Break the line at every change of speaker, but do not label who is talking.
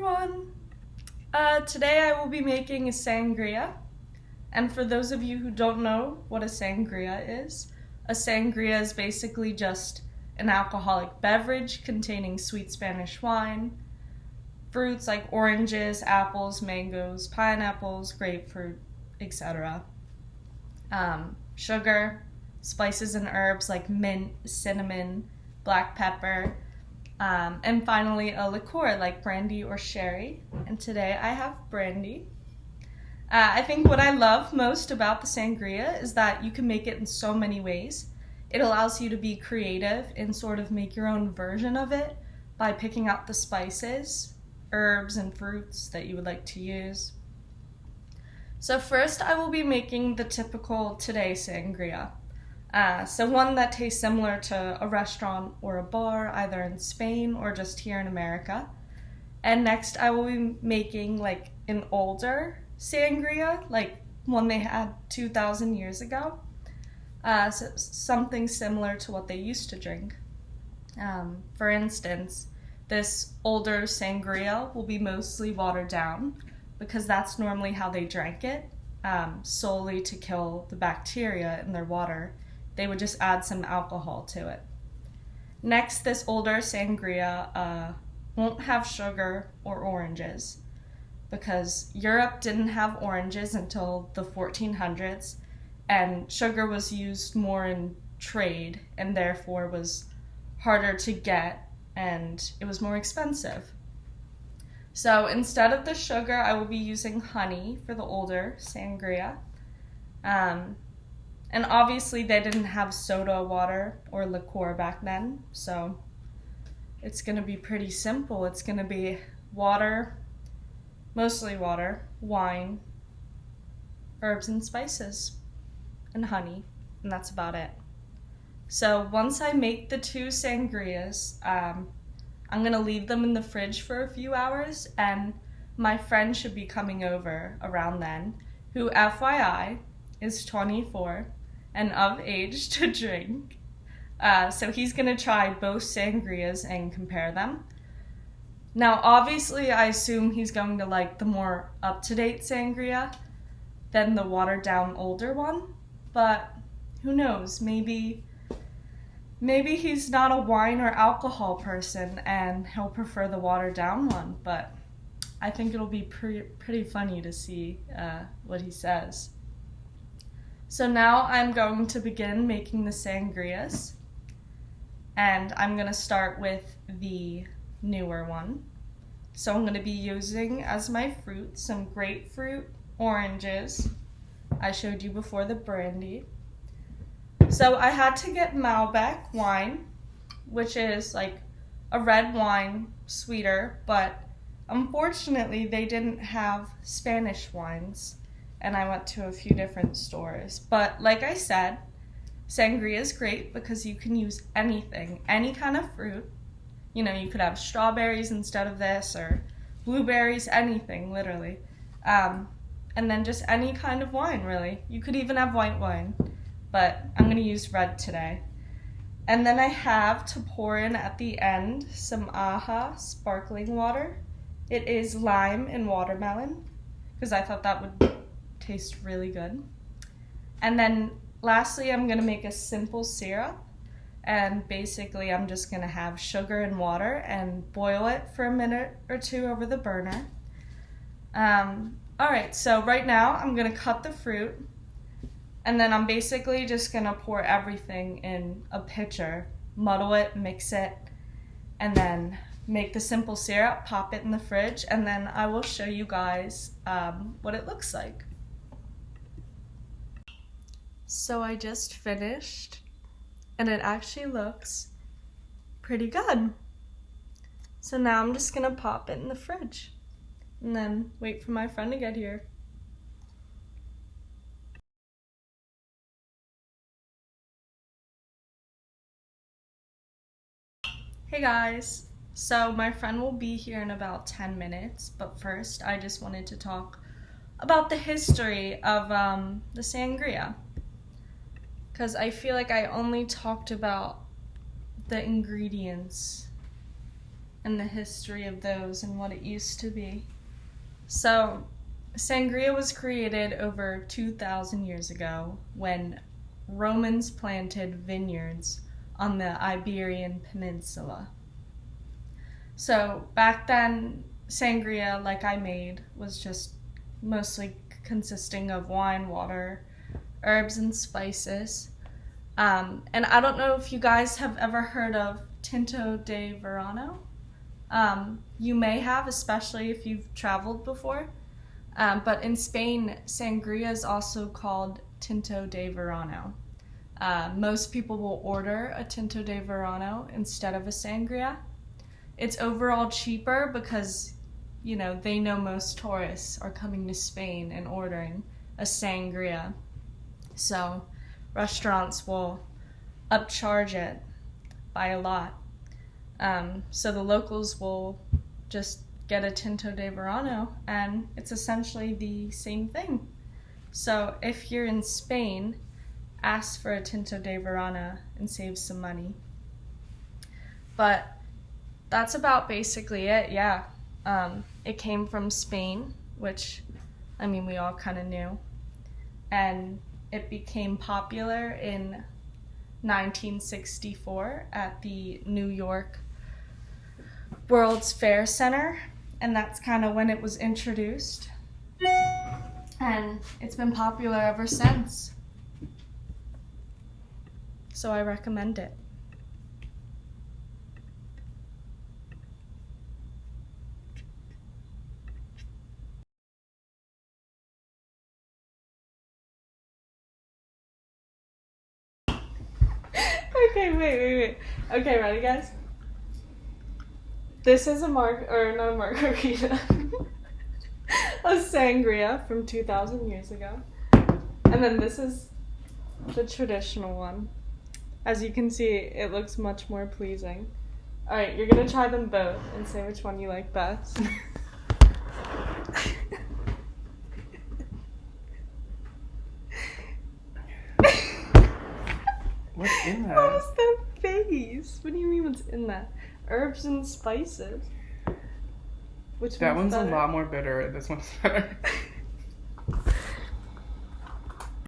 everyone! Today I will be making a sangria. And for those of you who don't know what a sangria is basically just an alcoholic beverage containing sweet Spanish wine, fruits like oranges, apples, mangoes, pineapples, grapefruit, etc. Sugar, spices and herbs like mint, cinnamon, black pepper, and finally a liqueur like brandy or sherry. And today I have brandy. I think what I love most about the sangria is that you can make it in so many ways. It allows you to be creative and sort of make your own version of it by picking out the spices, herbs, and fruits that you would like to use. So first I will be making the typical today sangria. So one that tastes similar to a restaurant or a bar, either in Spain or just here in America. And next I will be making like an older sangria, like one they had 2,000 years ago. So something similar to what they used to drink. For instance, this older sangria will be mostly watered down because that's normally how they drank it, solely to kill the bacteria in their water. They would just add some alcohol to it. Next, this older sangria won't have sugar or oranges because Europe didn't have oranges until the 1400s, and sugar was used more in trade and therefore was harder to get and it was more expensive. So instead of the sugar, I will be using honey for the older sangria. And obviously they didn't have soda water or liqueur back then, so it's going to be pretty simple. It's going to be water, mostly water, wine, herbs and spices, and honey, and that's about it. So once I make the two sangrias, I'm going to leave them in the fridge for a few hours, and my friend should be coming over around then, who, FYI, is 24 and of age to drink. So he's going to try both sangrias and compare them. Now, obviously, I assume he's going to like the more up-to-date sangria than the watered-down older one, but who knows, maybe he's not a wine or alcohol person and he'll prefer the watered-down one, but I think it'll be pretty funny to see what he says. So now I'm going to begin making the sangrias, and I'm going to start with the newer one. So I'm going to be using as my fruit some grapefruit, oranges. I showed you before the brandy. So I had to get Malbec wine, which is like a red wine, sweeter, but unfortunately they didn't have Spanish wines, and I went to a few different stores. But like I said, sangria is great because you can use anything, any kind of fruit. You know, you could have strawberries instead of this, or blueberries, anything, literally. And then just any kind of wine, really. You could even have white wine, but I'm going to use red today. And then I have to pour in at the end some AHA sparkling water. It is lime and watermelon, because I thought that would taste really good. And then lastly, I'm going to make a simple syrup. And basically, I'm just going to have sugar and water and boil it for a minute or two over the burner. Alright, so right now I'm going to cut the fruit, and then I'm basically just going to pour everything in a pitcher, muddle it, mix it, and then make the simple syrup, pop it in the fridge, and then I will show you guys what it looks like. So I just finished, and it actually looks pretty good. So now I'm just gonna pop it in the fridge and then wait for my friend to get here. Hey guys, so my friend will be here in about 10 minutes, but first I just wanted to talk about the history of the sangria, because I feel like I only talked about the ingredients and the history of those and what it used to be. So, sangria was created over 2,000 years ago when Romans planted vineyards on the Iberian Peninsula. So, back then, sangria, like I made, was just mostly consisting of wine, water, herbs, and spices. And I don't know if you guys have ever heard of Tinto de Verano. You may have, especially if you've traveled before. But in Spain, sangria is also called Tinto de Verano. Most people will order a Tinto de Verano instead of a sangria. It's overall cheaper because, you know, they know most tourists are coming to Spain and ordering a sangria. So restaurants will upcharge it by a lot. So the locals will just get a Tinto de Verano, and it's essentially the same thing. So if you're in Spain, ask for a Tinto de Verano and save some money. But that's about basically it, yeah. It came from Spain, which, I mean, we all kind of knew. And it became popular in 1964 at the New York World's Fair Center, and that's kind of when it was introduced. And it's been popular ever since. So I recommend it. Okay, wait. Okay, ready, guys? This is not a margarita. A sangria from 2,000 years ago. And then this is the traditional one. As you can see, it looks much more pleasing. Alright, you're gonna try them both and say which one you like best.
What's in that?
What was that face? What do you mean what's in that? Herbs and spices. Which
That one's
better?
a lot more bitter. This one's better.